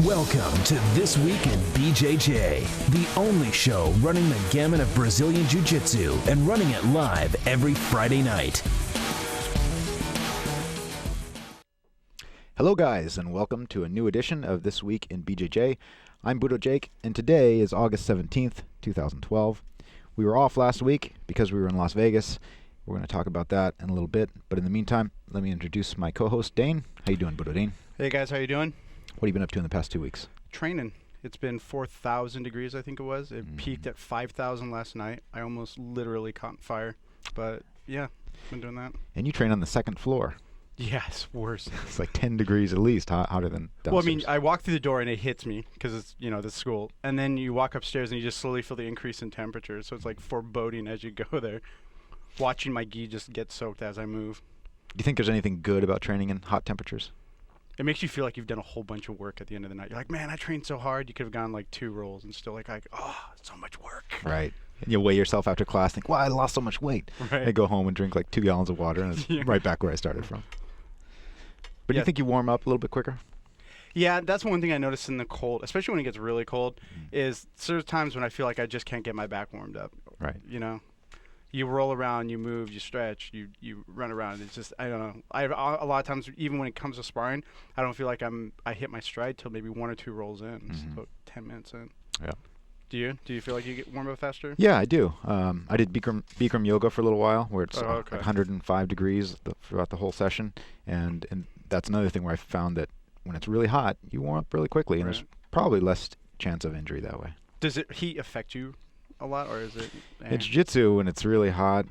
Welcome to This Week in BJJ, the only show running the gamut of Brazilian Jiu-Jitsu and running it live every Friday night. Hello guys, and welcome to a new edition of This Week in BJJ. I'm Budo Jake, and today is August 17th, 2012. We were off last week because we were in Las Vegas. We're going to talk about that in a little bit, but in the meantime, let me introduce my co-host, Dane. How you doing, Budo Dane? Hey guys, how you doing? What have you been up to in the past 2 weeks? Training. It's been 4,000 degrees, I think it was. It peaked at 5,000 last night. I almost literally caught fire, but yeah, been doing that. And you train on the second floor. Yeah, it's worse. It's like 10 degrees at least, hotter than downstairs. Well, I mean, I walk through the door and it hits me because it's, the school. And then you walk upstairs and you just slowly feel the increase in temperature. So it's like foreboding as you go there. Watching my gi just get soaked as I move. Do you think there's anything good about training in hot temperatures? It makes you feel like you've done a whole bunch of work at the end of the night. You're like, man, I trained so hard. You could have gone like 2 rolls and still like, oh, so much work. Right. And you weigh yourself after class, think, wow, I lost so much weight. Right. I go home and drink like 2 gallons of water, and it's right back where I started from. But do you think you warm up a little bit quicker? Yeah, that's one thing I noticed in the cold, especially when it gets really cold, is there's times when I feel like I just can't get my back warmed up. Right. You roll around, you move, you stretch, you run around. It's just, I don't know. A lot of times, even when it comes to sparring, I don't feel like I hit my stride till maybe 1 or 2 rolls in, so 10 minutes in. Yeah. Do you feel like you get warm up faster? Yeah, I do. I did Bikram yoga for a little while, where it's like okay. 105 degrees throughout the whole session, and that's another thing where I found that when it's really hot, you warm up really quickly, and there's probably less chance of injury that way. Does heat affect you a lot, or is it? In Jiu-Jitsu, when it's really hot,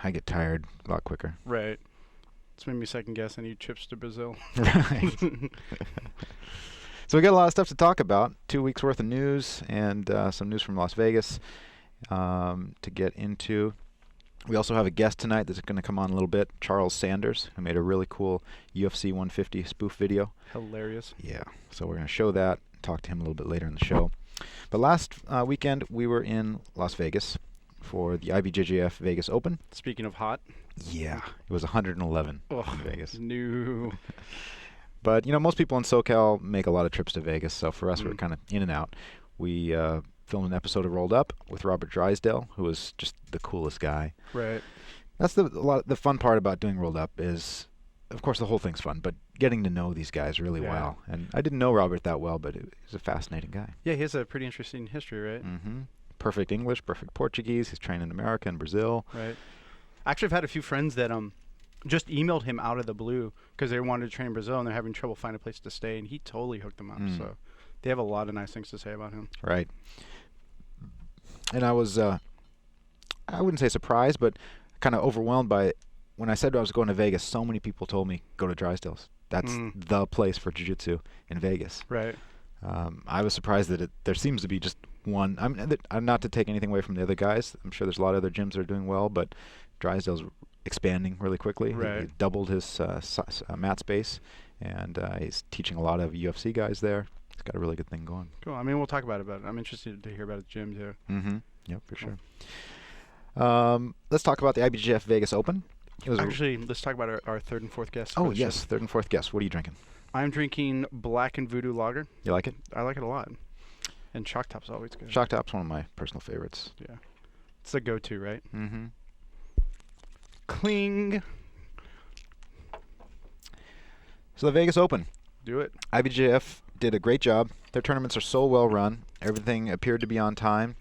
I get tired a lot quicker. Right. It's made me second guess any trips to Brazil. Right. So we got a lot of stuff to talk about. 2 weeks worth of news and some news from Las Vegas to get into. We also have a guest tonight that's going to come on a little bit, Charles Sanders, who made a really cool UFC 150 spoof video. Hilarious. Yeah. So we're going to show that, talk to him a little bit later in the show. But last weekend, we were in Las Vegas for the IBJJF Vegas Open. Speaking of hot. Yeah. It was 111 in Vegas. No. But, most people in SoCal make a lot of trips to Vegas, so for us, we're kind of in and out. We filmed an episode of Rolled Up with Robert Drysdale, who was just the coolest guy. Right. That's the fun part about doing Rolled Up is, of course, the whole thing's fun, but getting to know these guys really well. And I didn't know Robert that well, but he's a fascinating guy. Yeah, he has a pretty interesting history, right? Mm-hmm. Perfect English, perfect Portuguese. He's trained in America and Brazil. Right. Actually, I've had a few friends that just emailed him out of the blue because they wanted to train in Brazil and they're having trouble finding a place to stay, and he totally hooked them up. So they have a lot of nice things to say about him. Right. And I was, I wouldn't say surprised, but kind of overwhelmed by it. When I said I was going to Vegas, so many people told me, go to Drysdale's. That's the place for jiu-jitsu in Vegas. Right. I was surprised that there seems to be just one. I'm not to take anything away from the other guys. I'm sure there's a lot of other gyms that are doing well, but Drysdale's expanding really quickly. Right. He doubled his mat space, and he's teaching a lot of UFC guys there. He's got a really good thing going. Cool. I mean, we'll talk about it. I'm interested to hear about his gym too. Mm-hmm. Yep, for sure. Let's talk about the IBJJF Vegas Open. Actually, let's talk about our third and fourth guests. Oh, yes, third and fourth guests. What are you drinking? I'm drinking Black and Voodoo Lager. You like it? I like it a lot. And Shock Top's always good. Shock Top's one of my personal favorites. Yeah. It's a go-to, right? Mm-hmm. Cling. So the Vegas Open. Do it. IBJJF did a great job. Their tournaments are so well run. Everything appeared to be on time.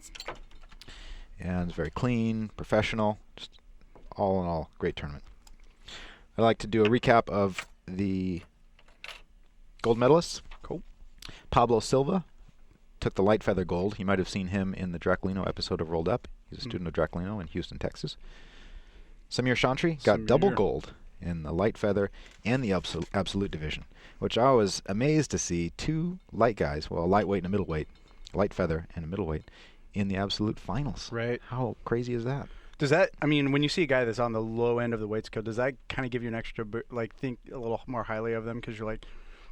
And it's very clean, professional. Just all in all, great tournament. I'd like to do a recap of the gold medalists. Cool. Pablo Silva took the light feather gold. You might have seen him in the Draculino episode of Rolled Up. He's a student of Draculino in Houston, Texas. Samir Chantry got double gold in the light feather and the absolute division, which I was amazed to see 2 light guys, well, a lightweight and a middleweight, light feather and a middleweight, in the absolute finals. Right. How crazy is that? Does that, when you see a guy that's on the low end of the weight scale, does that kind of give you an extra, think a little more highly of them? Because you're like,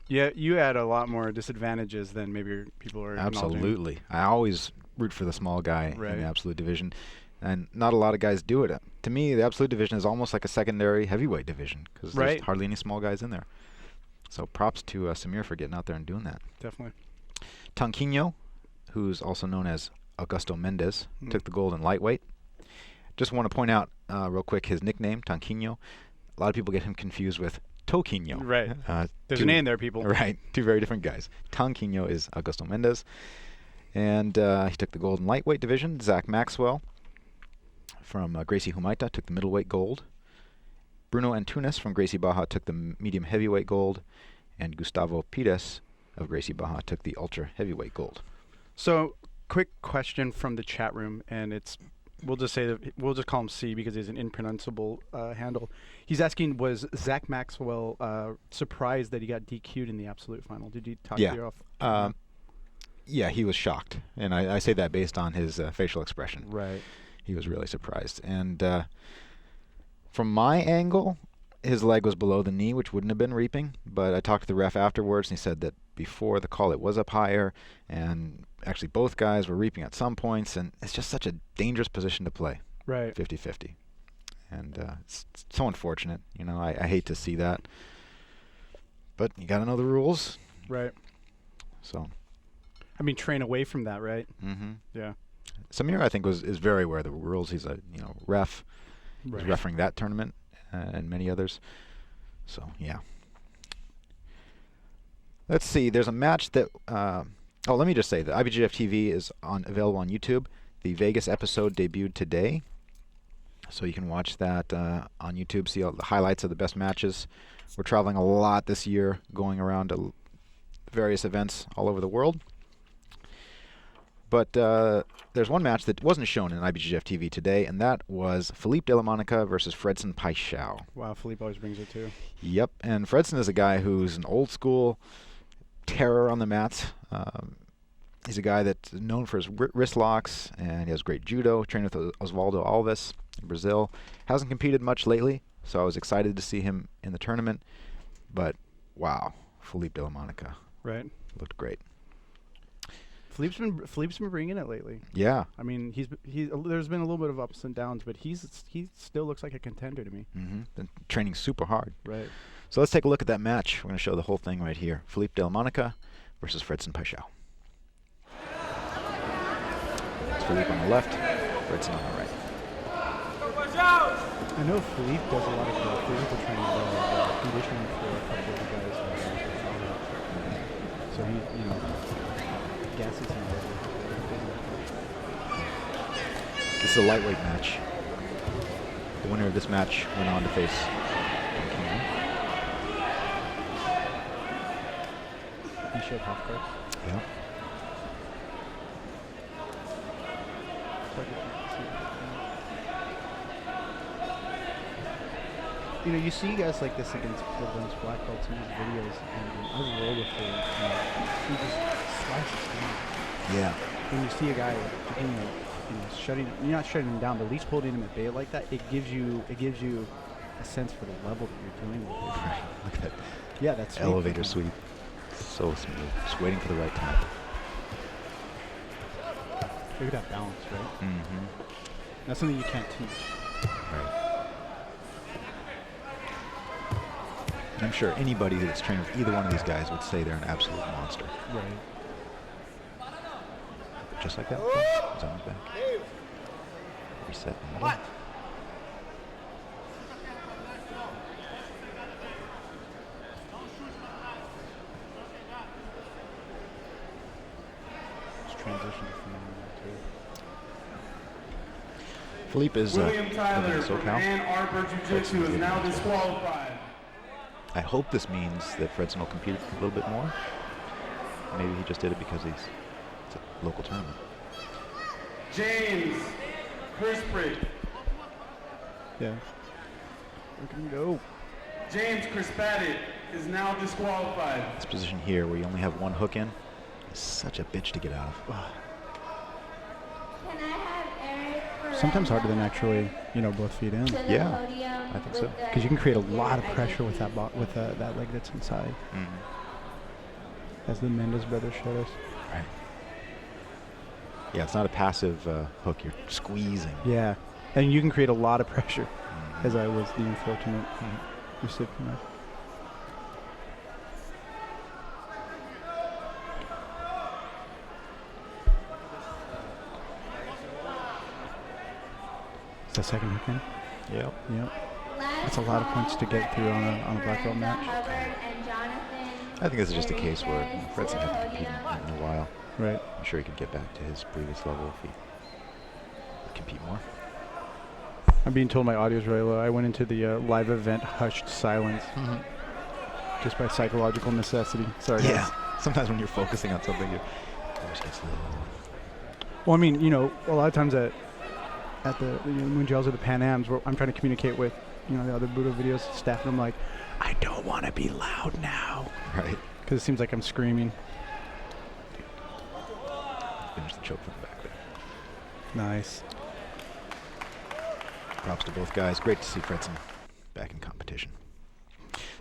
yeah, you had a lot more disadvantages than maybe people are acknowledging. Absolutely. I always root for the small guy in the absolute division. And not a lot of guys do it. To me, the absolute division is almost like a secondary heavyweight division because there's hardly any small guys in there. So props to Samir for getting out there and doing that. Definitely. Tanquinho, who's also known as Augusto Mendes, took the gold in lightweight. Just want to point out real quick his nickname, Tanquinho. A lot of people get him confused with Toquinho. Right. There's an A in there, people. Right. Two very different guys. Tanquinho is Augusto Mendes. And he took the gold in lightweight division. Zach Maxwell from Gracie Humaita took the middleweight gold. Bruno Antunes from Gracie Baja took the medium heavyweight gold. And Gustavo Pires of Gracie Baja took the ultra heavyweight gold. So, quick question from the chat room, and we'll just call him C because he's an impronounceable handle. He's asking, was Zach Maxwell surprised that he got DQ'd in the absolute final? Did he talk to you off? Yeah, he was shocked, and I say that based on his facial expression. Right. He was really surprised, and from my angle, his leg was below the knee, which wouldn't have been reaping, but I talked to the ref afterwards, and he said that before the call it was up higher, and actually both guys were reaping at some points, and it's just such a dangerous position to play. Right. 50-50. And it's so unfortunate. You know, I hate to see that. But you got to know the rules. Right. So. I mean, train away from that, right? Mm-hmm. Yeah. Samir, I think, is very aware of the rules. He's a ref. Right. He's refereeing that tournament and many others. So, yeah. Let's see. There's a match that... let me just say that IBJJF TV is available on YouTube. The Vegas episode debuted today. So you can watch that on YouTube, see all the highlights of the best matches. We're traveling a lot this year, going around to various events all over the world. But there's one match that wasn't shown in IBJJF TV today, and that was Felipe de la Monica versus Fredson Paixão. Wow, Felipe always brings it too. Yep, and Fredson is a guy who's an old school terror on the mats. He's a guy that's known for his wrist locks, and he has great judo. Trained with Osvaldo Alves in Brazil. Hasn't competed much lately, so I was excited to see him in the tournament. But wow, Felipe de la Monica. Right. Looked great. Felipe's been bringing it lately. Yeah. I mean, there's been a little bit of ups and downs, but he still looks like a contender to me. Mm-hmm. Been training super hard. Right. So let's take a look at that match. We're going to show the whole thing right here. Felipe de la Monica versus Fredson Paixão. It's Felipe on the left, Fredson on the right. I know Felipe does a lot of physical training, conditioning for a couple of the guys. So he, gasses him. This is a lightweight match. The winner of this match went on to face Kaizen. He showed half guard. Yeah. You see guys like this against black belts in his videos, and I roll with him. He just slices him. Yeah. When you see a guy, you're not shutting him down, but at least holding him at bay like that, it gives you a sense for the level that you're dealing with. Right. Look at that. Yeah, that's elevator sweep. So smooth. Just waiting for the right time. Look at that balance, right? Mm-hmm. That's something you can't teach. Right. I'm sure anybody that's trained with either one of these guys would say they're an absolute monster. Right. Just like that. He's on his back. Reset. What? Just transition from Felipe is William Tyler from from Ann Arbor Jiu-Jitsu is now disqualified. I hope this means that Fredson will compete a little bit more. Maybe he just did it because it's a local tournament. James Crisprit. Yeah. We can go. James Crispatted is now disqualified. This position here where you only have one hook in is such a bitch to get out of. Sometimes harder than actually, both feet in. Yeah, I think so. Because you can create a lot of pressure with that that leg that's inside. Mm-hmm. As the Mendes brothers showed us. Right. Yeah, it's not a passive hook. You're squeezing. Yeah, and you can create a lot of pressure, as I was the unfortunate recipient of. a second hook in. Yep. Yep. That's a lot of points to get through on a black belt match. I think this is just a case where Fredson hasn't competed in a while. Right. I'm sure he could get back to his previous level if he would compete more. I'm being told my audio is really low. I went into the live event hushed silence just by psychological necessity. Sorry. Yeah. Guys. Sometimes when you're focusing on something, your voice gets a little... Well, I mean, you know, a lot of times at the Mundials or the Pan Ams, where I'm trying to communicate with, you know, the other Budo videos staff, and I'm like, I don't want to be loud now. Right. Because it seems like I'm screaming. Finish the choke from the back there. Nice. Props to both guys. Great to see Fredson back in competition.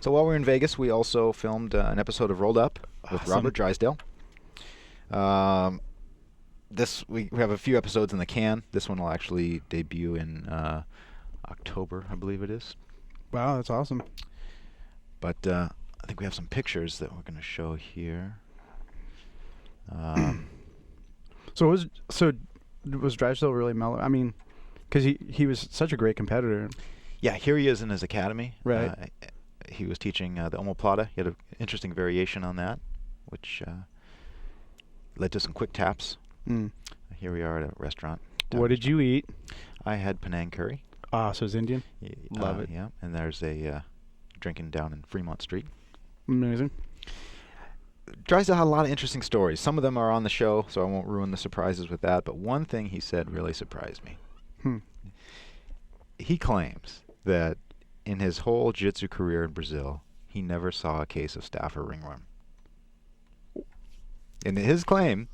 So while we're in Vegas, we also filmed an episode of Rolled Up with Robert Drysdale. We have a few episodes in the can. This one will actually debut in October, I believe it is. Wow, that's awesome. But I think we have some pictures that we're going to show here. So was Drysdale really mellow? I mean, because he was such a great competitor. Yeah, here he is in his academy. Right. He was teaching the omoplata. He had an interesting variation on that, which led to some quick taps. Here we are at a restaurant. What did you eat? I had Penang curry. Ah, so it's Indian? Love it. Yeah, and there's a drinking down in Fremont Street. Amazing. Drysdale had a lot of interesting stories. Some of them are on the show, so I won't ruin the surprises with that. But one thing he said really surprised me. He claims that in his whole jiu-jitsu career in Brazil, he never saw a case of staph or ringworm. And his claim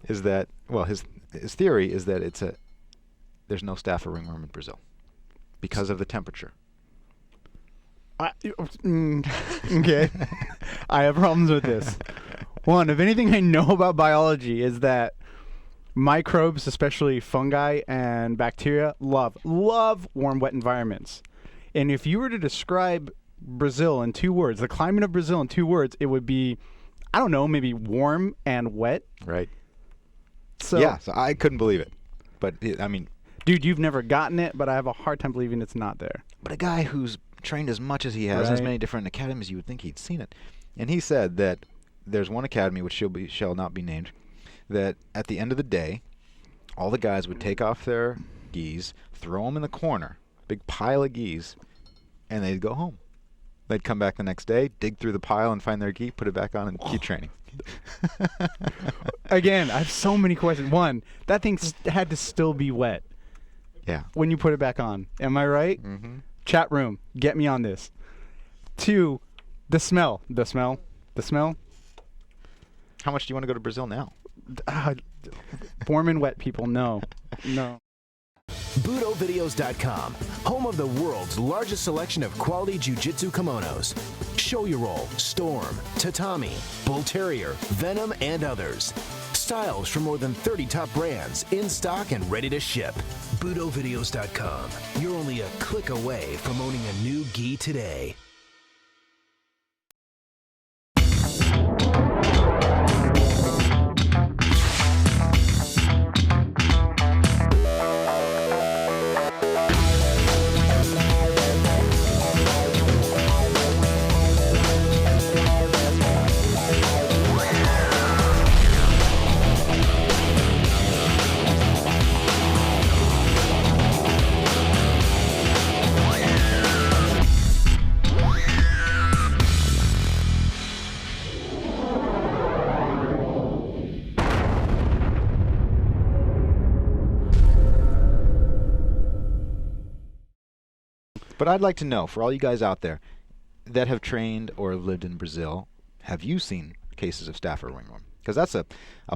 is that, well, his theory is that there's no staph or ringworm in Brazil because of the temperature. Okay. I have problems with this. One, if anything I know about biology is that microbes, especially fungi and bacteria, love warm, wet environments. And if you were to describe Brazil in 2 words, the climate of Brazil in 2 words, it would be, I don't know, maybe warm and wet. Right. So, yeah, so I couldn't believe it. But, I mean... Dude, you've never gotten it, but I have a hard time believing it's not there. But a guy who's trained as much as he has, in as many different academies, you would think he'd seen it. And he said that there's one academy, which shall not be named, that at the end of the day, all the guys would take off their gis, throw them in the corner, big pile of gis, and they'd go home. They'd come back the next day, dig through the pile and find their gi, put it back on, and keep training. Again, I have so many questions. One, that thing had to still be wet. Yeah. When you put it back on. Am I right? Mm-hmm. Chat room, get me on this. 2, the smell. Smell. How much do you want to go to Brazil now? Warm and wet people, no. BudoVideos.com, home of the world's largest selection of quality jiu-jitsu kimonos. Shoyu Roll, Storm, Tatami, Bull Terrier, Venom, and others. Styles from more than 30 top brands in stock and ready to ship. BudoVideos.com. You're only a click away from owning a new gi today. But I'd like to know, for all you guys out there that have trained or lived in Brazil, have you seen cases of staph or ringworm? Because that's a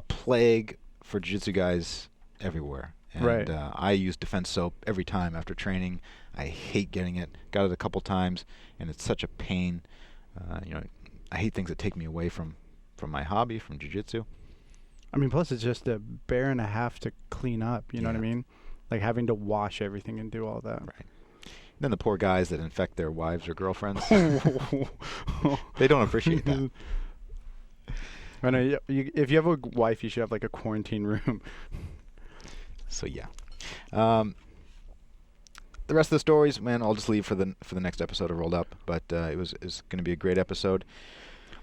plague for jiu-jitsu guys everywhere. And Right. I use defense soap every time after training. I hate getting it. Got it a couple times, and it's such a pain. I hate things that take me away from my hobby, from jiu-jitsu. I mean, plus it's just a bear and a half to clean up, you know what I mean? Like having to wash everything and do all that. Right. Then the poor guys that infect their wives or girlfriends, they don't appreciate that. I know. If you have a wife, you should have like a quarantine room. So yeah. the rest of the stories, man, I'll just leave for the next episode of Rolled Up. But it was going to be a great episode.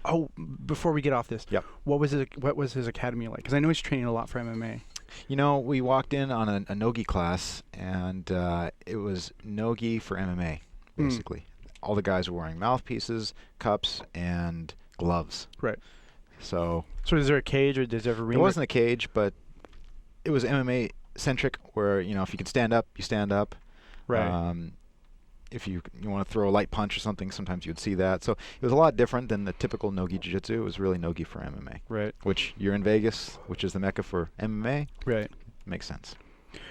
Oh, before we get off this, Yep. What was his academy like? Because I know he's training a lot for MMA. You know, we walked in on a no-gi class, and it was no-gi for MMA, basically. All the guys were wearing mouthpieces, cups, and gloves. Right. So is there a cage, or does there have a ring? it wasn't a cage, but it was MMA-centric, where, you know, if you can stand up, you stand up. Right. If you want to throw a light punch or something, sometimes you'd see that. So it was a lot different than the typical no-gi jiu-jitsu. It was really no-gi for MMA. Right. Which, you're in Vegas, which is the mecca for MMA. Right. Makes sense.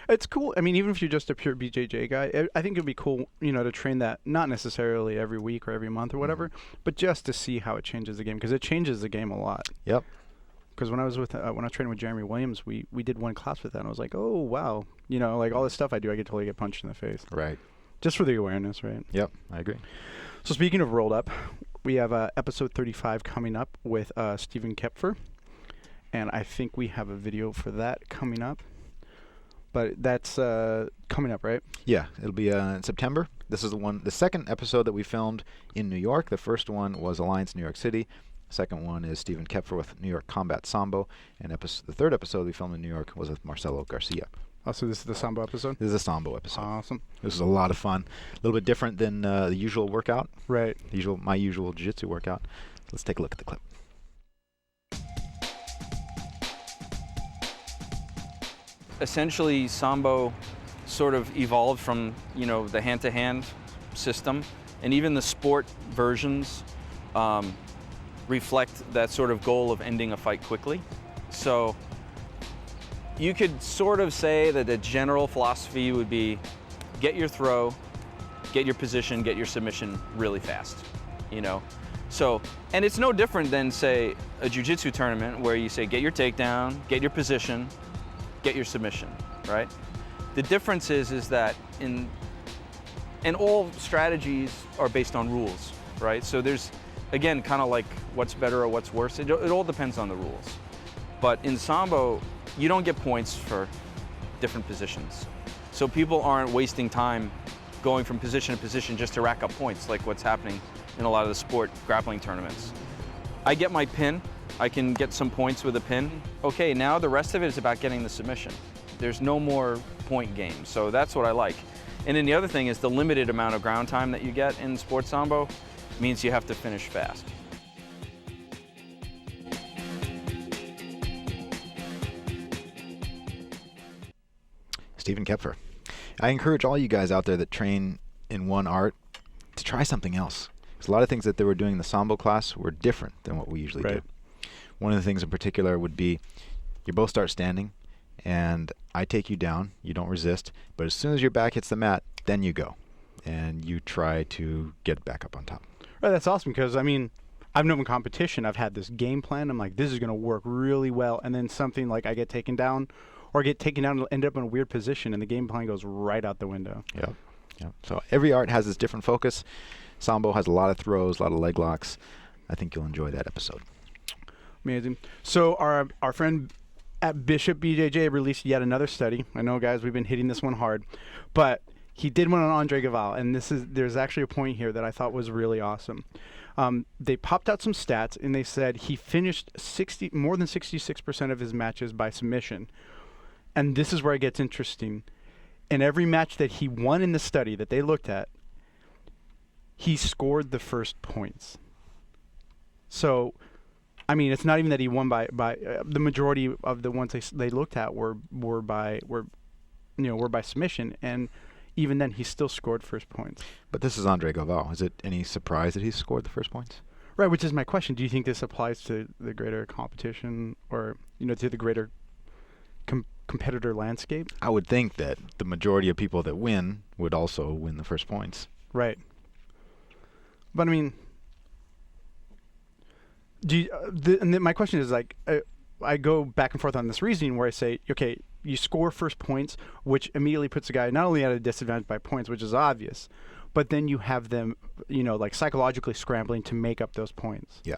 It's cool. I mean, even if you're just a pure BJJ guy, I think it'd be cool, you know, to train that, not necessarily every week or every month or whatever, but just to see how it changes the game, because it changes the game a lot. Yep. Because when I was training with Jeremy Williams, we did one class with that, and I was like, oh wow, you know, like all this stuff I do, I could totally get punched in the face. Right. Just for the awareness, right? Yep, I agree. So speaking of Rolled Up, we have episode 35 coming up with Stephen Koepfer, and I think we have a video for that coming up. But that's coming up, right? Yeah, it'll be in September. This is the second episode that we filmed in New York. The first one was Alliance New York City. The second one is Stephen Koepfer with New York Combat Sambo. And the third episode we filmed in New York was with Marcelo Garcia. Oh, so this is the Sambo episode? This is a Sambo episode. Awesome. This is a lot of fun. A little bit different than the usual workout. Right. My usual jiu-jitsu workout. Let's take a look at the clip. Essentially, Sambo sort of evolved from, you know, the hand-to-hand system, and even the sport versions reflect that sort of goal of ending a fight quickly. So you could sort of say that the general philosophy would be get your throw, get your position, get your submission really fast, you know? So, and it's no different than, say, a jiu-jitsu tournament where you say get your takedown, get your position, get your submission, right? The difference is that and all strategies are based on rules, right? So there's, again, kind of like what's better or what's worse. It all depends on the rules. But in Sambo, you don't get points for different positions. So people aren't wasting time going from position to position just to rack up points, like what's happening in a lot of the sport grappling tournaments. I get my pin, I can get some points with a pin. Okay, now the rest of it is about getting the submission. There's no more point game, so that's what I like. And then the other thing is the limited amount of ground time that you get in sports Sambo means you have to finish fast. Stephen Koepfer. I encourage all you guys out there that train in one art to try something else. Because a lot of things that they were doing in the Sambo class were different than what we usually do. One of the things in particular would be you both start standing, and I take you down. You don't resist. But as soon as your back hits the mat, then you go. And you try to get back up on top. Right, that's awesome, because, I mean, I've known in competition, I've had this game plan. I'm like, this is going to work really well. And then something like I get taken down, or get taken down and end up in a weird position, and the game plan goes right out the window. Yep. So every art has its different focus. Sambo has a lot of throws, a lot of leg locks. I think you'll enjoy that episode. Amazing. So our friend at Bishop BJJ released yet another study. I know, guys, we've been hitting this one hard, but he did one on Andre Galvao, and there's actually a point here that I thought was really awesome. They popped out some stats, and they said he finished more than 66% of his matches by submission. And this is where it gets interesting. In every match that he won in the study that they looked at, he scored the first points. So, I mean, it's not even that he won by the majority of the ones they looked at were by submission, and even then he still scored first points. But this is Andre Galvao. Is it any surprise that he scored the first points? Right, which is my question. Do you think this applies to the greater competition, or to the greater competitor landscape? I would think that the majority of people that win would also win the first points. Right. But I mean, my question is, like, I go back and forth on this reasoning where I say, okay, you score first points, which immediately puts the guy not only at a disadvantage by points, which is obvious, but then you have them, like psychologically scrambling to make up those points. Yeah.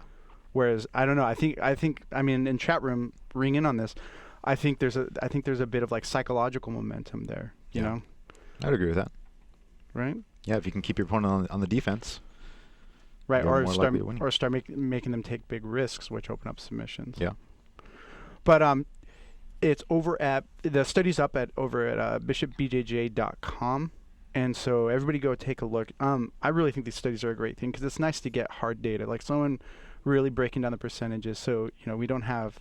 Whereas I don't know. I think I mean, in chat room, ring in on this. I think there's a bit of like psychological momentum there. You know. I'd agree with that. right? Yeah, if you can keep your opponent on the defense. Right, You're or more start likely to win. or start making them take big risks, which open up submissions. Yeah. But it's over at the study's up at over at BishopBJJ.com, and so everybody go take a look. I really think these studies are a great thing because it's nice to get hard data, like someone really breaking down the percentages. So we don't have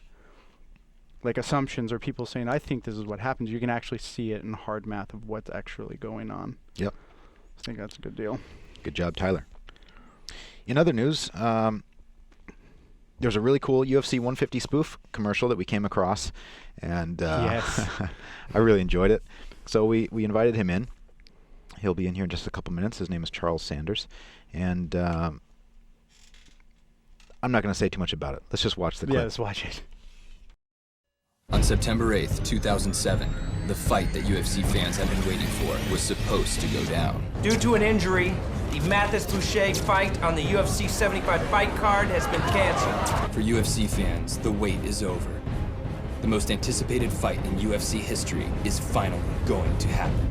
like assumptions or people saying I think this is what happens. You can actually see it in hard math of what's actually going on. Yep. I think that's a good deal. Good job, Tyler. In other news, there's a really cool UFC 150 spoof commercial that we came across, and Yes. I really enjoyed it. So we invited him in. He'll be in here in just a couple minutes. His name is Charles Sanders, and I'm not going to say too much about it. Let's just watch the clip. Yeah, let's watch it. On September 8th, 2007, the fight that UFC fans have been waiting for was supposed to go down. Due to an injury, the Mathis Boucher fight on the UFC 75 fight card has been canceled. For UFC fans, the wait is over. The most anticipated fight in UFC history is finally going to happen.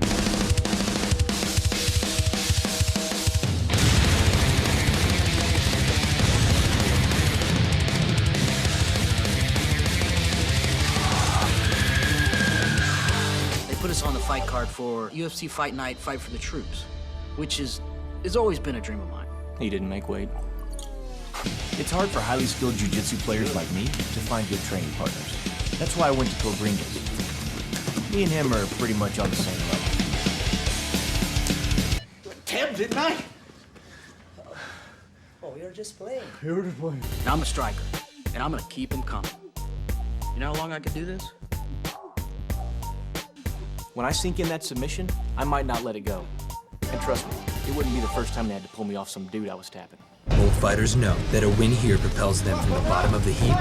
Put us on the fight card for UFC Fight Night, Fight for the Troops, which has always been a dream of mine. He didn't make weight. It's hard for highly skilled jiu-jitsu players like me to find good training partners. That's why I went to Cobrinha. Me and him are pretty much on the same level. 10, didn't I? Oh, we were just playing. And I'm a striker, and I'm gonna keep him coming. You know how long I could do this? When I sink in that submission, I might not let it go. And trust me, it wouldn't be the first time they had to pull me off some dude I was tapping. Both fighters know that a win here propels them from the bottom of the heap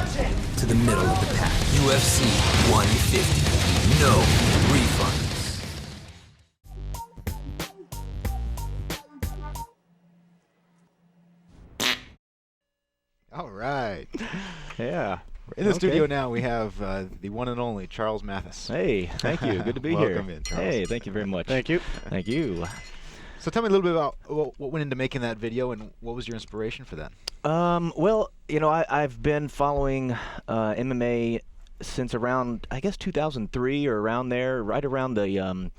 to the middle of the pack. UFC 150. No refunds. All right. Yeah. In the studio now, we have the one and only Charles Mathis. Hey, thank you. Good to be here. Welcome in, Charles. Hey, thank you very much. Thank you. Thank you. So tell me a little bit about what went into making that video and what was your inspiration for that? Well, I've been following MMA since around, I guess, 2003 or around there, right around the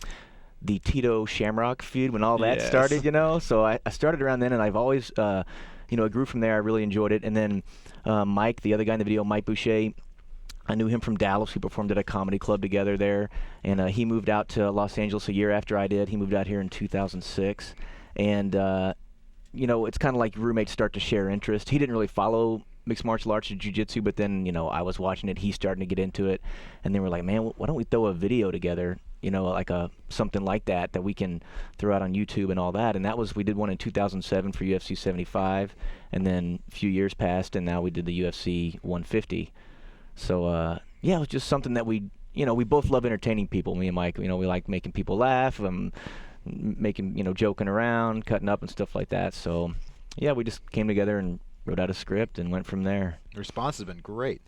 Tito Shamrock feud when all that started, So I started around then, and I've always, it grew from there. I really enjoyed it. And then Mike, the other guy in the video, Mike Boucher, I knew him from Dallas. We performed at a comedy club together there, and he moved out to Los Angeles a year after I did. He moved out here in 2006, and it's kind of like roommates start to share interest. He didn't really follow mixed martial arts or jiu-jitsu, but then I was watching it. He's starting to get into it, and then we're like, man, why don't we throw a video together? Like something like that we can throw out on YouTube and all that. And we did one in 2007 for UFC 75, and then a few years passed, and now we did the UFC 150. So it was just something that we both love entertaining people. Me and Mike, we like making people laugh, making joking around, cutting up and stuff like that. So yeah, we just came together and wrote out a script and went from there. The response has been great.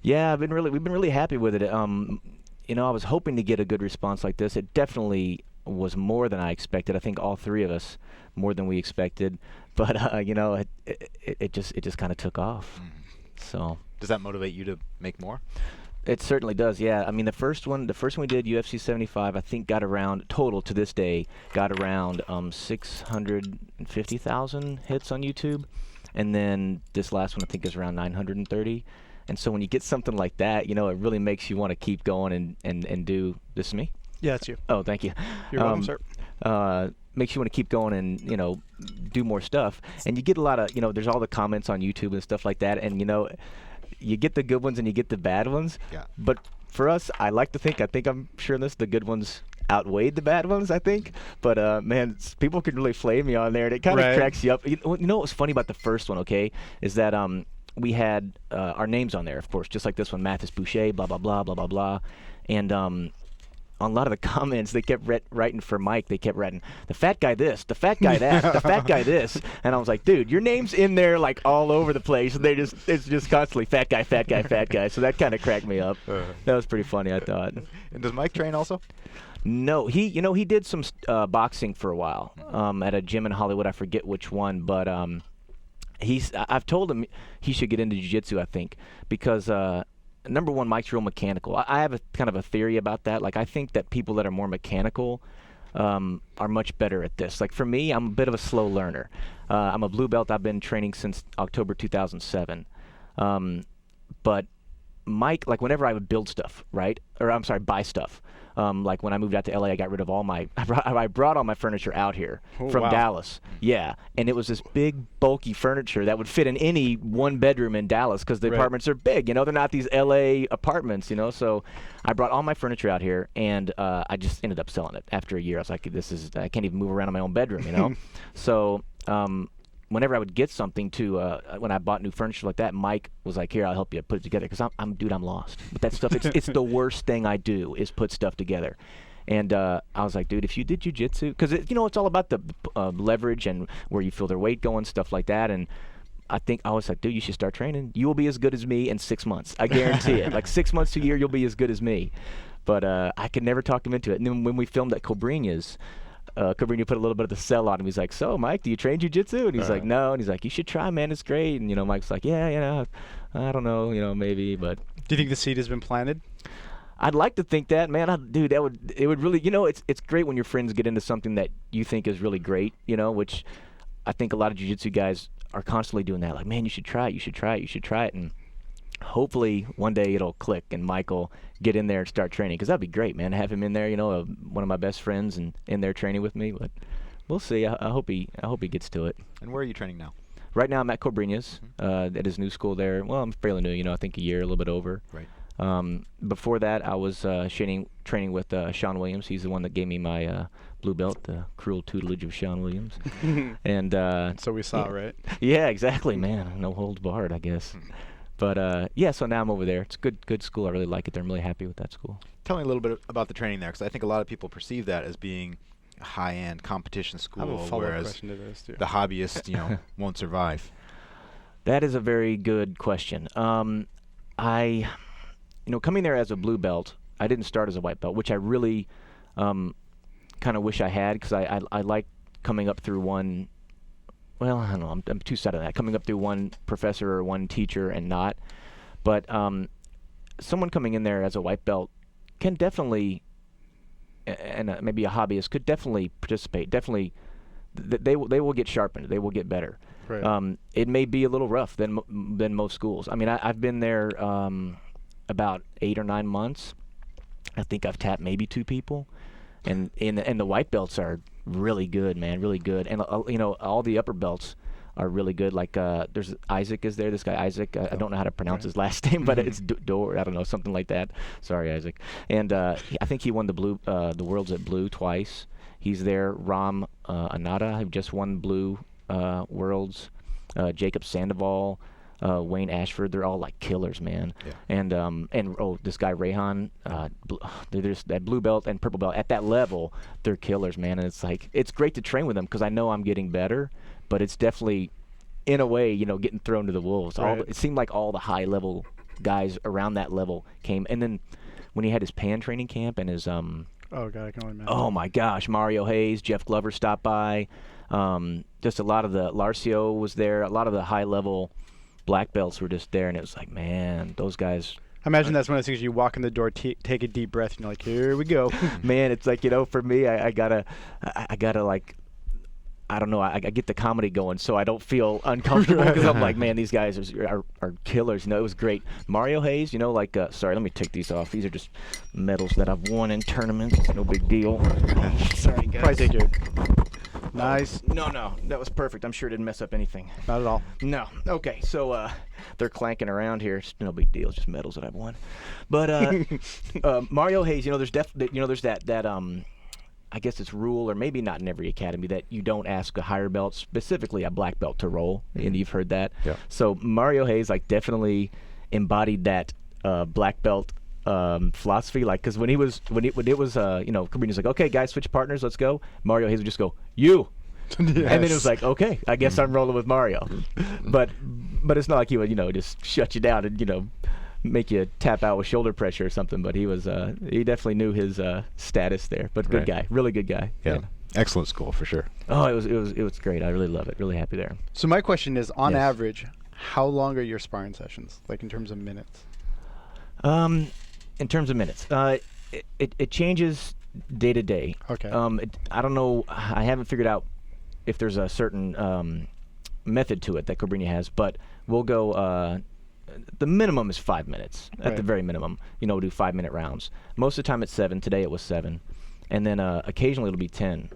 Yeah, we've been really happy with it. I was hoping to get a good response like this. It definitely was more than I expected. I think all three of us more than we expected. But it just kind of took off. So does that motivate you to make more? It certainly does. Yeah. I mean, the first one we did, UFC 75, I think got around total to this day got around 650,000 hits on YouTube, and then this last one I think is around 930. And so when you get something like that, it really makes you want to keep going and do. This is me? Yeah, it's you. Oh, thank you. You're welcome, sir. Makes you want to keep going and do more stuff. And you get a lot of there's all the comments on YouTube and stuff like that, and you get the good ones and you get the bad ones. Yeah. But for us, I think I'm sure the good ones outweighed the bad ones, I think. But man, people can really flame me on there, and it kind of cracks you up. You know what was funny about the first one, okay, is that we had our names on there, of course, just like this one, Mathis Boucher, blah, blah, blah, blah, blah, blah. And on a lot of the comments, they kept writing for Mike. They kept writing, the fat guy this, the fat guy that, the fat guy this. And I was like, dude, your name's in there like all over the place. And it's just constantly fat guy, fat guy, fat guy. So that kind of cracked me up. That was pretty funny, I thought. And does Mike train also? No, he did some boxing for a while at a gym in Hollywood. I forget which one, but I've told him he should get into jiu-jitsu, I think, because number one, Mike's real mechanical. I have a kind of a theory about that. Like, I think that people that are more mechanical are much better at this. Like, for me, I'm a bit of a slow learner. I'm a blue belt. I've been training since October 2007. But Mike, like, whenever I would build stuff, right? Or, I'm sorry, buy stuff. Like, when I moved out to LA, I got rid of all my, I brought all my furniture out here from Dallas. Yeah. And it was this big, bulky furniture that would fit in any one bedroom in Dallas because the apartments are big. They're not these LA apartments, So I brought all my furniture out here, and I just ended up selling it after a year. I was like, I can't even move around in my own bedroom, So, whenever I would get something when I bought new furniture like that, Mike was like, "Here, I'll help you put it together." Because I'm lost. But that stuff, it's the worst thing I do is put stuff together. And I was like, dude, if you did jiu-jitsu, because it's all about the leverage and where you feel their weight going, stuff like that. And I was like, dude, you should start training. You will be as good as me in 6 months. I guarantee it. Like 6 months to a year, you'll be as good as me. But I could never talk him into it. And then when we filmed at Cobrinha's, Cobrinha put a little bit of the sell on him. He's like, "So, Mike, do you train jiu-jitsu?" And he's like, "No." And he's like, "You should try, man. It's great." And Mike's like, "Yeah, I don't know, maybe." But do you think the seed has been planted? I'd like to think that, man. Dude, it would really, it's great when your friends get into something that you think is really great, which I think a lot of jiu-jitsu guys are constantly doing that. Like, man, you should try it. You should try it. You should try it. And hopefully one day it'll click and Mike will get in there and start training, because that'd be great, man, to have him in there, one of my best friends and in there training with me. But we'll see. I hope he gets to it. And where are you training now? Right now I'm at Cobrinha's at his new school there. Well, I'm fairly new, I think a year, a little bit over. Right. Before that, I was training with Sean Williams. He's the one that gave me my blue belt, the cruel tutelage of Sean Williams. And so we saw, right? Yeah, exactly, man. No holds barred, I guess. But so now I'm over there. It's a good school. I really like it there. I'm really happy with that school. Tell me a little bit about the training there, because I think a lot of people perceive that as being a high-end competition school, I have a follow-up whereas question to this, too. the hobbyist, won't survive. That is a very good question. Coming there as a blue belt, I didn't start as a white belt, which I really kind of wish I had, because I like coming up through one. Well, I don't know. I'm two-sided on that. Coming up through one professor or one teacher and not. But someone coming in there as a white belt can definitely, and maybe a hobbyist could definitely participate. Definitely, they will get sharpened. They will get better. Right. It may be a little rough than most schools. I mean, I've been there about 8 or 9 months. I think I've tapped maybe 2 people, and the white belts are really good, man, really good. And all the upper belts are really good. Like there's Isaac is there. This guy Isaac. I don't know how to pronounce his last name, but it's Dor. I don't know, something like that. Sorry, Isaac. And I think he won the Worlds at Blue twice. He's there. Ram Anada, who just won Blue Worlds. Jacob Sandoval. Wayne Ashford, they're all like killers, man. Yeah. And this guy Rehan, there's that blue belt and purple belt at that level, they're killers, man. And it's great to train with them, because I know I'm getting better, but it's definitely, in a way, getting thrown to the wolves. Right. It seemed like all the high level guys around that level came, and then when he had his Pan training camp and his oh god, I can only imagine. Oh my gosh, Mario Hayes, Jeff Glover stopped by, just a lot of the Larcio was there, a lot of the high level black belts were just there, and it was like, man, those guys. I imagine that's one of those things you walk in the door, take a deep breath, and you're like, here we go. Man, it's like, for me, I gotta like, I don't know, I get the comedy going, so I don't feel uncomfortable, because I'm like, man, these guys are killers. It was great. Mario Hayes, sorry, let me take these off. These are just medals that I've won in tournaments. No big deal. Sorry, guys. Probably take your. Nice. No, that was perfect. I'm sure it didn't mess up anything. Not at all. No. Okay, so they're clanking around here. It's no big deal. It's just medals that I've won. But Mario Hayes, there's there's that I guess it's rule, or maybe not in every academy, that you don't ask a higher belt, specifically a black belt, to roll, and you've heard that. Yeah. So Mario Hayes definitely embodied that black belt philosophy, because when it was Cobrinha's like, okay guys, switch partners, let's go. Mario Hayes would just go, you. Yes. And then it was like, okay, I guess I'm rolling with Mario. but it's not like he would just shut you down and make you tap out with shoulder pressure or something. But he was he definitely knew his status there. But good guy, really good guy. Yeah. Excellent school for sure. Oh, it was great. I really love it. Really happy there. So my question is, on Yes. average, how long are your sparring sessions, like in terms of minutes? In terms of minutes, it changes day to day. Okay. I don't know. I haven't figured out if there's a certain method to it that Cobrinha has, but we'll go. The minimum is 5 minutes at the very minimum. We'll do 5-minute rounds. Most of the time it's 7. Today it was 7, and then occasionally it'll be 10.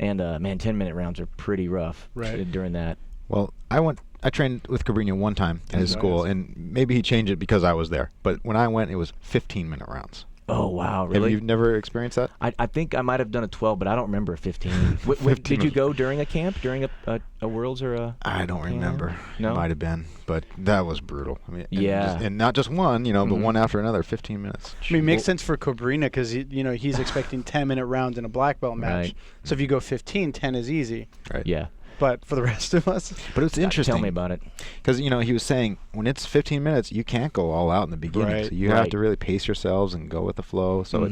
And man, 10-minute rounds are pretty rough during that. Well, I trained with Cobrinha one time at his school, and maybe he changed it because I was there. But when I went, it was 15-minute rounds. Oh, wow, really? Have you never experienced that? I think I might have done a 12, but I don't remember a 15. Did you go during a camp, during a Worlds or a... I don't remember. No? It might have been, but that was brutal. I mean, Yeah. and not just one, but one after another, 15 minutes. I mean, it makes sense for Cobrinha because he's expecting 10-minute rounds in a black belt match. Right. So if you go 15, 10 is easy. Right. Yeah. But for the rest of us, But it's interesting. Tell me about it. Because, he was saying when it's 15 minutes, you can't go all out in the beginning. Right. So you have to really pace yourselves and go with the flow. So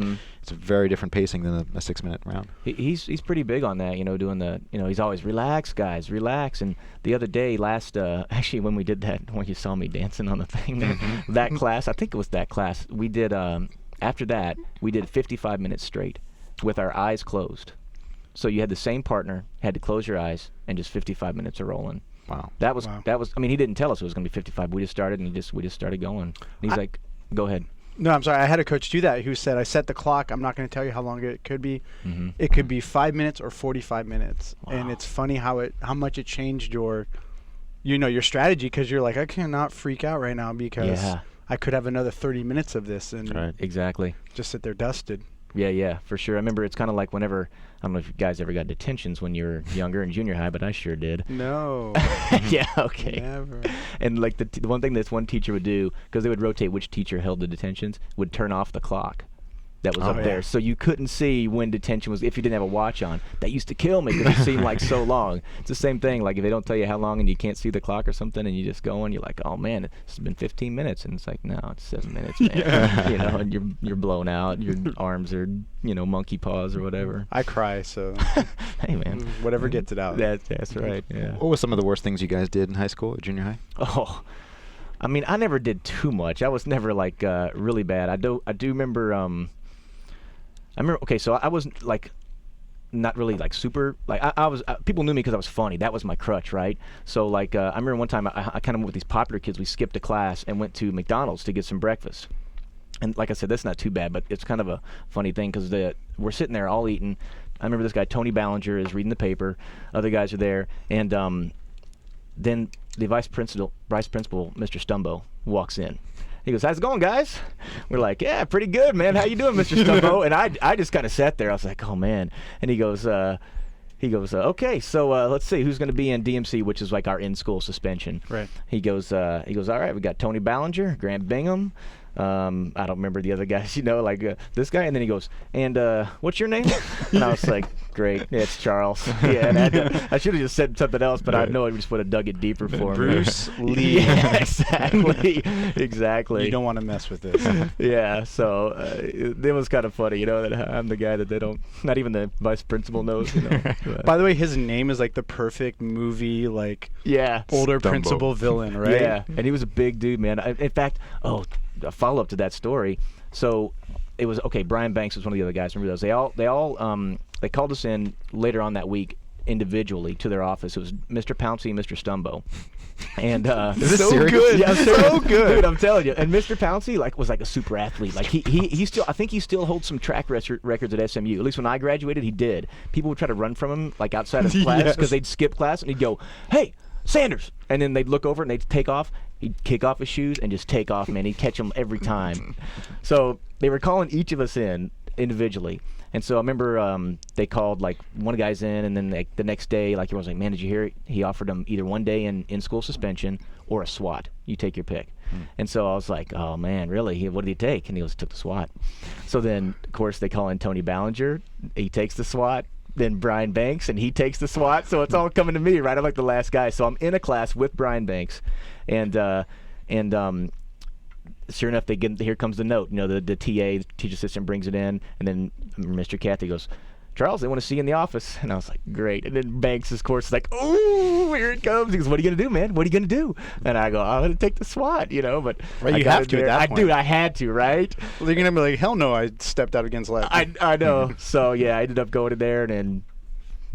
it's a very different pacing than a 6-minute round. He's pretty big on that, doing the, he's always, relax, guys, relax. And the other day, actually, when we did that, when you saw me dancing on the thing there, that class, I think it was that class, we did, after that, we did 55 minutes straight with our eyes closed. So you had the same partner, had to close your eyes, and just 55 minutes of rolling. Wow. That was. I mean, he didn't tell us it was going to be 55. We just started, and we just started going. And he's like, "Go ahead." no, I'm sorry. I had a coach do that who said, "I set the clock. I'm not going to tell you how long it could be. It could be 5 minutes or 45 minutes." Wow. And it's funny how much it changed your strategy, because you're like, I cannot freak out right now because I could have another 30 minutes of this and exactly just sit there dusted. Yeah, for sure. I remember it's kind of like whenever, I don't know if you guys ever got detentions when you were younger in junior high, but I sure did. No. Yeah, okay. Never. And like the one thing this one teacher would do, because they would rotate which teacher held the detentions, would turn off the clock that was up there. So you couldn't see when detention was if you didn't have a watch on. That used to kill me because it seemed like so long. It's the same thing. Like if they don't tell you how long and you can't see the clock or something and you just go and you're like, oh man, it's been 15 minutes. And it's like, no, it's 7 minutes, man. And you're blown out. Your arms are, monkey paws or whatever. I cry, so hey man, whatever gets it out. That's right. Yeah. What was some of the worst things you guys did in high school or junior high? Oh, I mean, I never did too much. I was never like really bad. I do remember. Okay, so I wasn't like, not really like super, like I was, people knew me because I was funny. That was my crutch, right? So like, I remember one time I kind of went with these popular kids. We skipped a class and went to McDonald's to get some breakfast. And like I said, that's not too bad, but it's kind of a funny thing because we're sitting there all eating. I remember this guy, Tony Ballinger, is reading the paper. Other guys are there. And then the vice principal, Mr. Stumbo, walks in. He goes, how's it going, guys? We're like, yeah, pretty good, man. How you doing, Mr. Stumbo? And I just kind of sat there. I was like, oh, man. And he goes, okay, so let's see. Who's going to be in DMC, which is like our in-school suspension? Right. He goes, all right, we got Tony Ballinger, Grant Bingham. I don't remember the other guys, this guy. And then he goes, and what's your name? And I was like, great, yeah, it's Charles. Yeah, and I should have just said something else, but I know I just would have dug it deeper for him. Bruce Lee. Yeah, exactly. You don't want to mess with this. Yeah, so it was kind of funny, that I'm the guy that they don't, not even the vice principal knows. By the way, his name is like the perfect movie, older Stumbo. principal villain, right? Yeah, and he was a big dude, man. In fact, a follow-up to that story. So it was Brian Banks was one of the other guys. Remember those? They called us in later on that week individually to their office. It was Mr. Pouncey and Mr. Stumbo. And is this so serious? Good? Yeah, so good, dude. I'm telling you. And Mr. Pouncey was like a super athlete. Like he still, I think he still holds some track records at SMU. At least when I graduated, he did. People would try to run from him like outside of class because they'd skip class and he'd go, "Hey, Sanders!" And then they'd look over and they'd take off. He'd kick off his shoes and just take off, man. He'd catch them every time. So they were calling each of us in individually. And so I remember they called one guy's in, and then the next day, everyone's like, man, did you hear it? He offered him either one day in school suspension or a SWAT. You take your pick. And so I was like, oh, man, really? What did he take? And he took the SWAT. So then, of course, they call in Tony Ballinger. He takes the SWAT. Then Brian Banks, and he takes the SWAT. So it's all coming to me, right? I'm like the last guy. So I'm in a class with Brian Banks, and sure enough, here comes the note. The TA, the teacher assistant, brings it in, and then Mr. Cathy goes, Charles, they want to see you in the office. And I was like, great. And then Banks, of course, is like, oh, here it comes. He goes, what are you going to do, man? What are you going to do? And I go, I'm going to take the SWAT, but right, you have to at that point. Dude, I had to, right? Well, you're going to be like, hell no, I stepped out against left. I know. So, yeah, I ended up going in there and then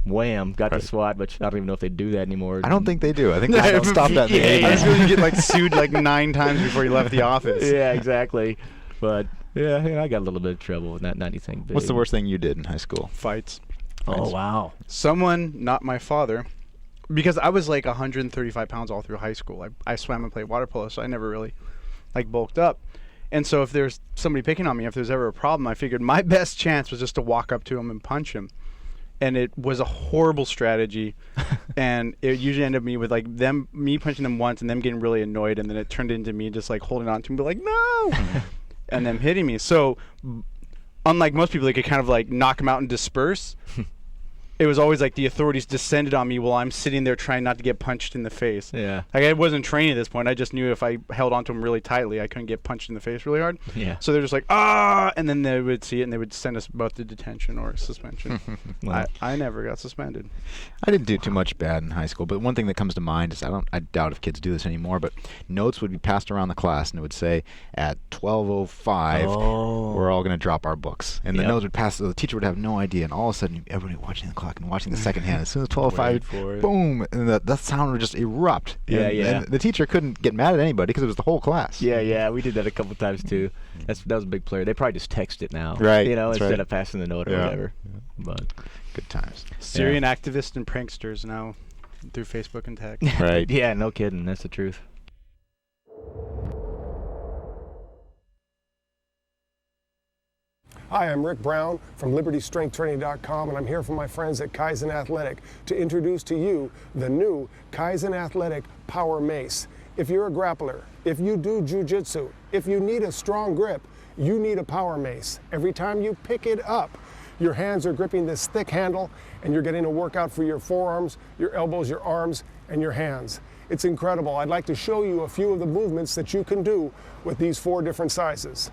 wham, got the SWAT, but I don't even know if they do that anymore. I don't think they do. I think they don't stop that. I was going to get sued 9 times before you left the office. Yeah, exactly. But yeah, I got a little bit of trouble with not anything big. What's the worst thing you did in high school? Fights. Oh, wow. Someone, not my father, because I was 135 pounds all through high school. I swam and played water polo, so I never really bulked up. And so if there's somebody picking on me, if there's ever a problem, I figured my best chance was just to walk up to him and punch him. And it was a horrible strategy, and it usually ended up me with me punching them once and them getting really annoyed, and then it turned into me just holding on to him and be like, no, and them hitting me. So unlike most people, they could kind of knock them out and disperse. It was always the authorities descended on me while I'm sitting there trying not to get punched in the face. Yeah. I wasn't training at this point. I just knew if I held onto them really tightly, I couldn't get punched in the face really hard. Yeah. So they're just ah, and then they would see it and they would send us both to detention or suspension. Well, I never got suspended. I didn't do too much bad in high school, but one thing that comes to mind is I doubt if kids do this anymore, but notes would be passed around the class and it would say at 12:05 we're all going to drop our books, and the notes would pass. So the teacher would have no idea, and all of a sudden everybody watching the clock and watching the second hand. As soon as 12:05, boom, and that sound would just erupt. And the teacher couldn't get mad at anybody because it was the whole class. Yeah, we did that a couple times too. That was a big player. They probably just text it now, right? Instead of passing the note or whatever. Yeah. But good times. Syrian activists and pranksters now through Facebook and tech. Right. Yeah, no kidding. That's the truth. Hi, I'm Rick Brown from LibertyStrengthTraining.com, and I'm here from my friends at Kaizen Athletic to introduce to you the new Kaizen Athletic Power Mace. If you're a grappler, if you do Jiu-Jitsu, if you need a strong grip, you need a power mace. Every time you pick it up, your hands are gripping this thick handle, and you're getting a workout for your forearms, your elbows, your arms, and your hands. It's incredible. I'd like to show you a few of the movements that you can do with these 4 different sizes.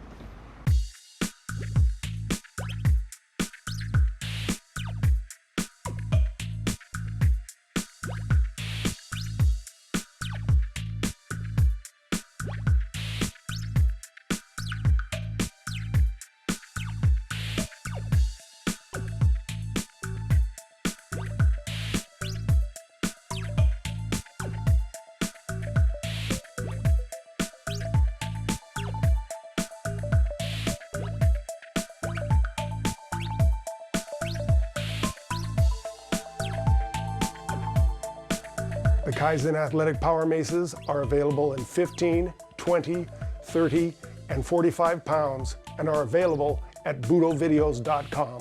The Kaizen Athletic Power Maces are available in 15, 20, 30, and 45 pounds and are available at BudoVideos.com.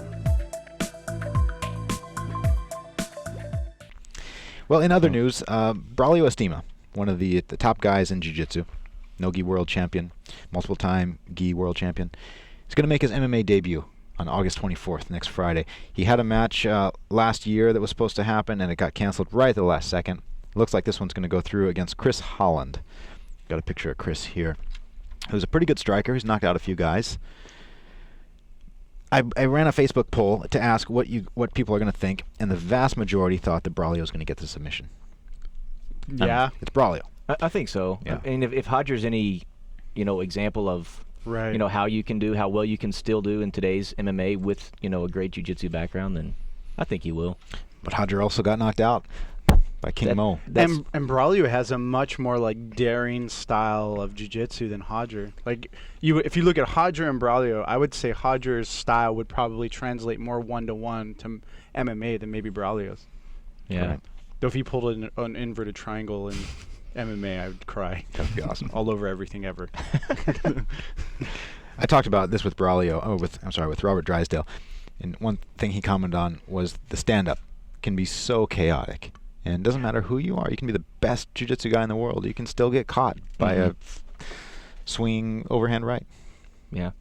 Well, in other news, Braulio Estima, one of the top guys in Jiu-Jitsu, no-gi world champion, multiple-time gi world champion, is going to make his MMA debut on August 24th, next Friday. He had a match last year that was supposed to happen, and it got canceled right at the last second. Looks like this one's going to go through against Chris Holland. Got a picture of Chris here. Who's a pretty good striker. He's knocked out a few guys. I ran a Facebook poll to ask what people are going to think, and the vast majority thought that Braulio was going to get the submission. Yeah, it's Braulio. I think so. Yeah. I mean, if Hodger's any, example of how you can do, how well you can still do in today's MMA with a great jiu-jitsu background, then I think he will. But Hodger also got knocked out by King Mo. And Braulio has a much more daring style of jiu-jitsu than Hodger. If you look at Hodger and Braulio, I would say Hodger's style would probably translate more one-to-one to MMA than maybe Braulio's. Yeah. Right. Though if he pulled an inverted triangle in MMA, I would cry. That'd be awesome. All over everything ever. I talked about this with Braulio. With Robert Drysdale. And one thing he commented on was the stand-up can be so chaotic. And it doesn't matter who you are. You can be the best jiu-jitsu guy in the world. You can still get caught by a swinging overhand right. Yeah.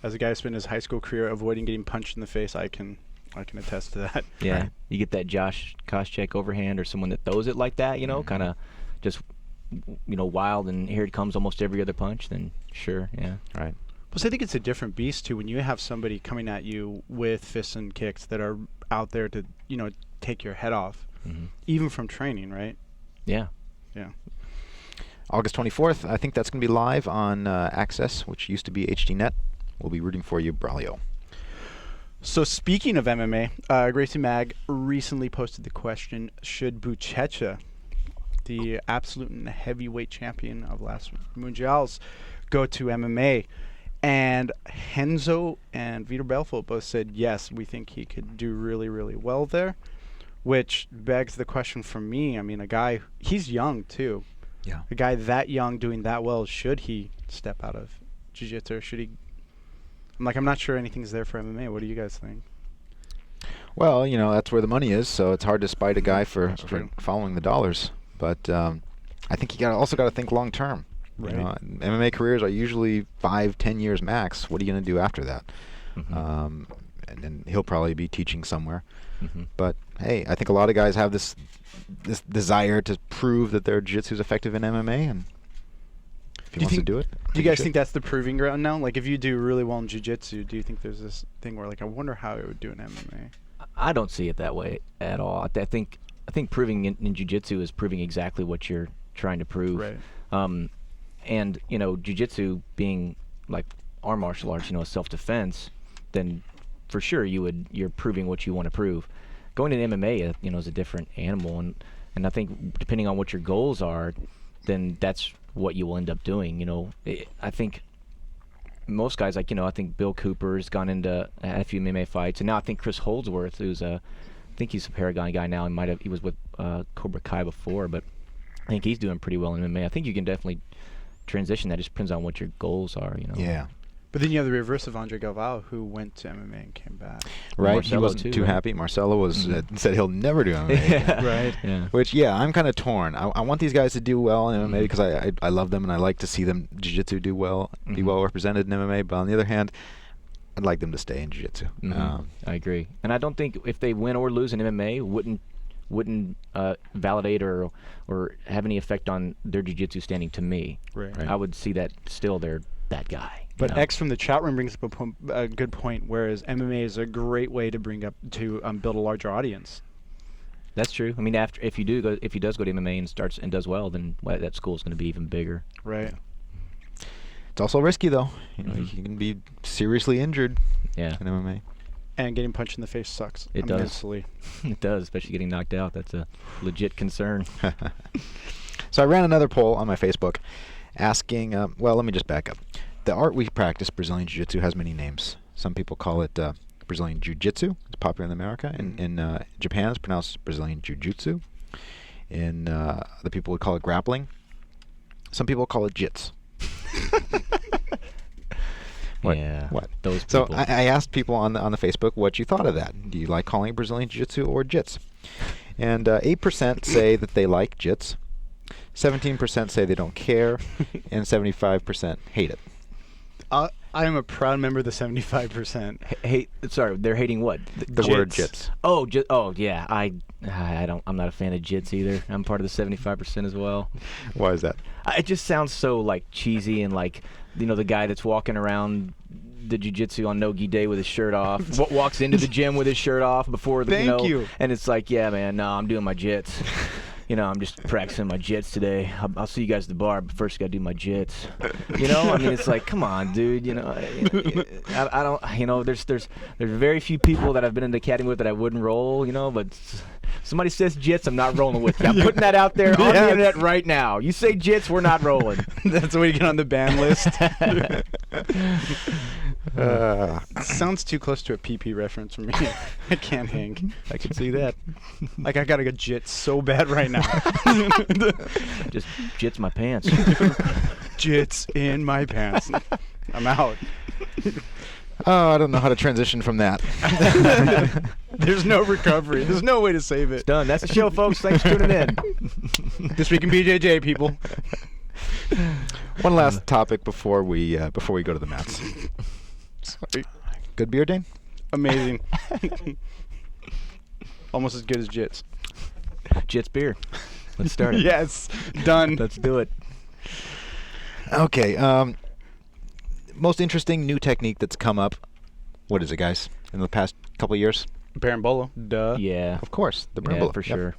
As a guy who spent his high school career avoiding getting punched in the face, I can attest to that. Yeah. You get that Josh Koscheck overhand or someone that throws it like that, kind of just wild and here it comes almost every other punch, then sure, yeah. Right. Plus, I think it's a different beast too when you have somebody coming at you with fists and kicks that are out there to take your head off, even from training, right? Yeah. Yeah. August 24th, I think that's going to be live on Access, which used to be HDNet. We'll be rooting for you, Braulio. So speaking of MMA, Gracie Mag recently posted the question, should Buchecha, the absolute and heavyweight champion of last Mundials, go to MMA? And Henzo and Vitor Belfort both said, yes, we think he could do really, really well there, which begs the question for me. I mean, he's young too. Yeah. A guy that young doing that well, should he step out of jiu-jitsu or should he? I'm not sure anything's there for MMA. What do you guys think? Well, that's where the money is, so it's hard to spite a guy for following the dollars. But I think you also got to think long term. Right. MMA careers are usually 5-10 years max. What are you going to do after that? And then he'll probably be teaching somewhere. But hey, I think a lot of guys have this desire to prove that their jiu-jitsu is effective in MMA, and if he wants to do it. Do you guys think that's the proving ground now? Like, if you do really well in jiu-jitsu, do you think there's this thing where, I wonder how it would do in MMA? I don't see it that way at all. I think proving in jiu-jitsu is proving exactly what you're trying to prove. Right. And jiu-jitsu being like our martial arts, self-defense, then for sure you're proving what you want to prove. Going to MMA, is a different animal, and I think depending on what your goals are, then that's what you will end up doing. I think most guys, I think Bill Cooper's gone into a few MMA fights, and now I think Chris Holdsworth, who's I think he's a Paragon guy now, he was with Cobra Kai before, but I think he's doing pretty well in MMA. I think you can definitely transition. That just depends on what your goals are. Yeah. But then you have the reverse of Andre Galvao, who went to MMA and came back. Right. Marcelo he wasn't too happy. Marcelo was said he'll never do MMA. Yeah. Right. Yeah. Which, I'm kind of torn. I want these guys to do well in MMA because I love them and I like to see them jiu-jitsu do well, be well represented in MMA. But on the other hand, I'd like them to stay in jiu-jitsu. I agree. And I don't think if they win or lose in MMA, wouldn't validate or have any effect on their jiu-jitsu standing to me. Right. I would see that still they're that guy. But X from the chat room brings up a good point, whereas MMA is a great way to build a larger audience. That's true. I mean, if he does go to MMA and does well, then that school's going to be even bigger. Right. It's also risky though. You can be seriously injured. Yeah. In MMA. And getting punched in the face sucks. It immensely. does. It does, especially getting knocked out. That's a legit concern. So I ran another poll on my Facebook asking, let me just back up. The art we practice, Brazilian Jiu-Jitsu, has many names. Some people call it Brazilian Jiu-Jitsu. It's popular in America. In Japan, it's pronounced Brazilian Jiu-Jitsu. In other people would call it grappling. Some people call it Jits. What? Yeah. What? Those so people. I asked people on the Facebook what you thought of that. Do you like calling it Brazilian Jiu-Jitsu or Jits? And 8% say that they like Jits. 17% say they don't care, and 75% hate it. I am a proud member of the 75%. Sorry, they're hating what? The word Jits. Oh, yeah. I'm not a fan of Jits either. I'm part of the 75% as well. Why is that? It just sounds so cheesy and the guy that's walking around the jiu-jitsu on no-gi day with his shirt off, walks into the gym with his shirt off before the Thank you. And it's yeah, man, no, I'm doing my jits. I'm just practicing my jits today. I'll see you guys at the bar, but first I gotta do my jits. I mean, it's come on, dude. I don't. There's very few people that I've been in the academy with that I wouldn't roll. But somebody says jits, I'm not rolling with you. I'm putting that out there on the internet right now. You say jits, we're not rolling. That's the way you get on the ban list. Sounds too close to a PP reference for me. I can't hang. I can see that. I gotta get jits so bad right now. Just jits my pants. Jits in my pants. I'm out. Oh, I don't know how to transition from that. There's no recovery. There's no way to save it. It's done. That's the show, folks. Thanks for tuning in. This week in BJJ, people. One last topic before we go to the mats. Sorry. Good beer, Dane? Amazing. Almost as good as Jits. Jits beer. Let's start it. Yes, done. Let's do it. Okay. Most interesting new technique that's come up. What is it, guys? In the past couple of years? Berimbolo. Duh. Yeah. Of course, the Yeah, Berimbolo. for sure.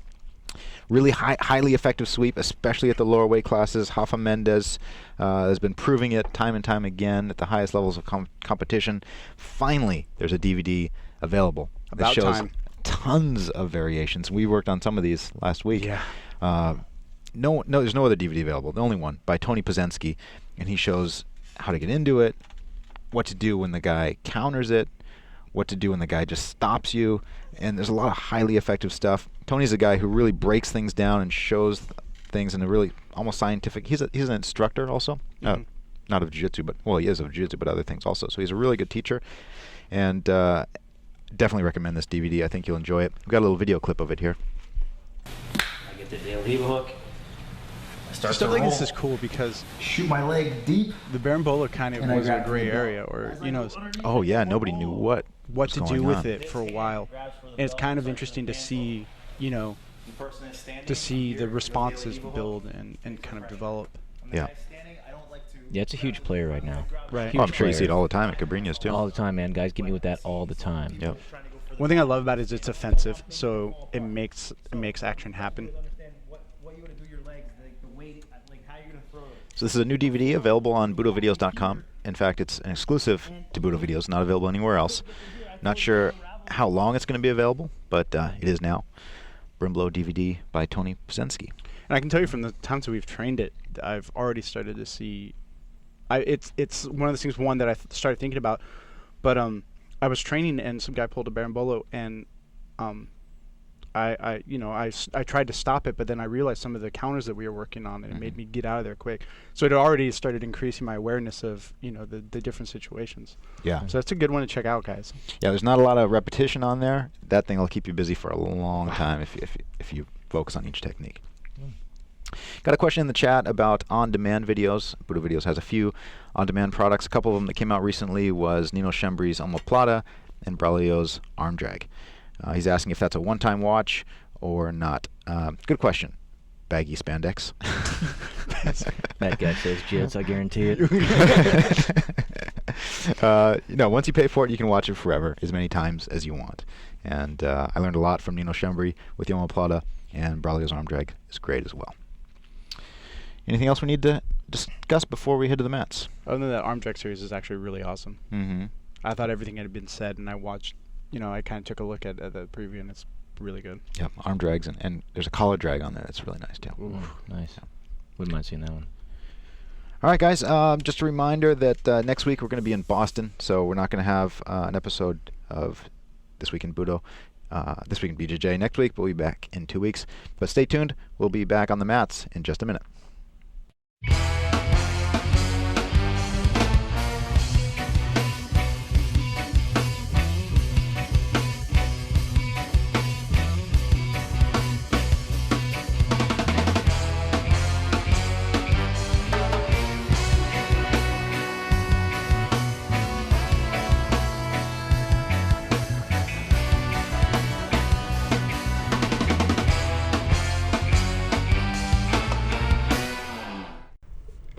Really highly effective sweep, especially at the lower weight classes. Rafa Mendes has been proving it time and time again at the highest levels of competition. Finally, there's a DVD available that shows tons of variations. We worked on some of these last week. Yeah. No, there's no other DVD available. The only one by Tony Pazensky, and he shows how to get into it, what to do when the guy counters it, what to do when the guy just stops you, and there's a lot of highly effective stuff. Tony's a guy who really breaks things down and shows things in a really almost scientific. He's an instructor also, not of jiu-jitsu, but well, he is of jiu-jitsu, but other things also. So he's a really good teacher, and definitely recommend this DVD. I think you'll enjoy it. We've got a little video clip of it here. I get the De Oliva hook. I start Stuff to like roll. this is cool because Shoot my leg deep. the Berimbolo kind of And I was a grab gray the area, or Oh yeah, nobody knew what to was do going with on. it for a while. And it's kind of interesting to see, to see the responses build and kind of develop. Yeah. Yeah, it's a huge player right now. Right. Oh, I'm sure you see it all the time at Cobrinha's too. All the time, man. Guys get me with that all the time. Yep. One thing I love about it is it's offensive, so it makes action happen. So this is a new DVD available on BudoVideos.com. In fact, it's an exclusive to Budo Videos, not available anywhere else. Not sure how long it's going to be available, but it is now. Berimbolo DVD by Tony Pazensky. And I can tell you from the times that we've trained it, I've already started to see. It's one of those things. One that I started thinking about, but I was training and some guy pulled a Berimbolo and I tried to stop it, but then I realized some of the counters that we were working on, and it made me get out of there quick. So it already started increasing my awareness of the different situations. Yeah. So that's a good one to check out, guys. Yeah, there's not a lot of repetition on there. That thing will keep you busy for a long time if you focus on each technique. Got a question in the chat about on-demand videos. Budo Videos has a few on-demand products. A couple of them that came out recently was Nino Schembry's omoplata and Braulio's arm drag. He's asking if that's a one-time watch or not. Good question. Baggy spandex. That guy says Jits, I guarantee it. Once you pay for it, you can watch it forever, as many times as you want. And I learned a lot from Nino Schembry with the omoplata, and Braulio's arm drag is great as well. Anything else we need to discuss before we head to the mats? Other than that, arm drag series is actually really awesome. Mm-hmm. I thought everything had been said, and I watched. I kind of took a look at the preview, and it's really good. Yep, arm drags, and there's a collar drag on there that's really nice too. Ooh, nice. Wouldn't mind seeing that one. All right, guys, just a reminder that next week we're going to be in Boston, so we're not going to have an episode of This Week in Budo, This Week in BJJ next week, but we'll be back in 2 weeks. But stay tuned. We'll be back on the mats in just a minute.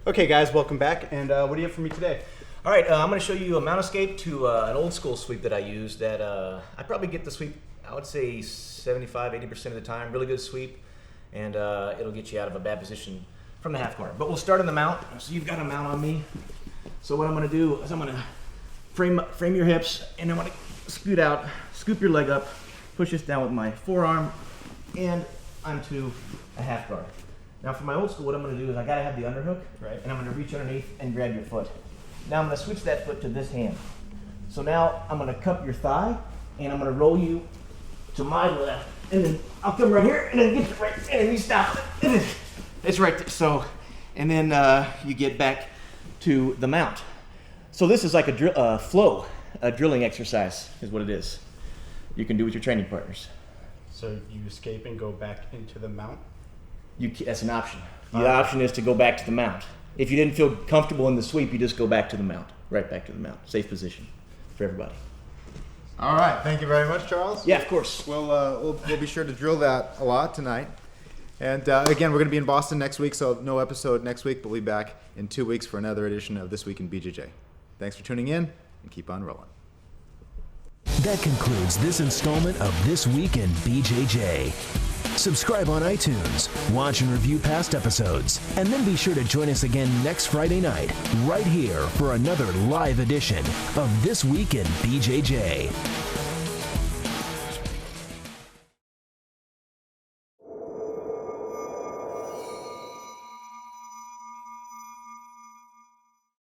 Okay, guys, welcome back. And what do you have for me today? All right, I'm going to show you a mount escape to an old school sweep that I use that I probably get the sweep, I would say 75-80% of the time. Really good sweep, and it'll get you out of a bad position from the half corner. But we'll start on the mount. So you've got a mount on me. So what I'm going to do is I'm going to frame your hips, and I'm going to scoop your leg up, push this down with my forearm, and onto a half guard. Now for my old school, what I'm going to do is I got to have the underhook, right? And I'm going to reach underneath and grab your foot. Now I'm going to switch that foot to this hand. So now I'm going to cup your thigh, and I'm going to roll you to my left, and then I'll come right here, and then get you right, and then you stop. It's right there. So, and then you get back to the mount. So this is like a flow, a drilling exercise is what it is. You can do with your training partners. So you escape and go back into the mount? That's an option. The option is to go back to the mount. If you didn't feel comfortable in the sweep, you just go back to the mount, right back to the mount. Safe position for everybody. All right, thank you very much, Charles. Yeah, of course. We'll be sure to drill that a lot tonight. And again, we're going to be in Boston next week, so no episode next week, but we'll be back in 2 weeks for another edition of This Week in BJJ. Thanks for tuning in, and keep on rolling. That concludes this installment of This Week in BJJ. Subscribe on iTunes, watch and review past episodes, and then be sure to join us again next Friday night, right here for another live edition of This Week in BJJ.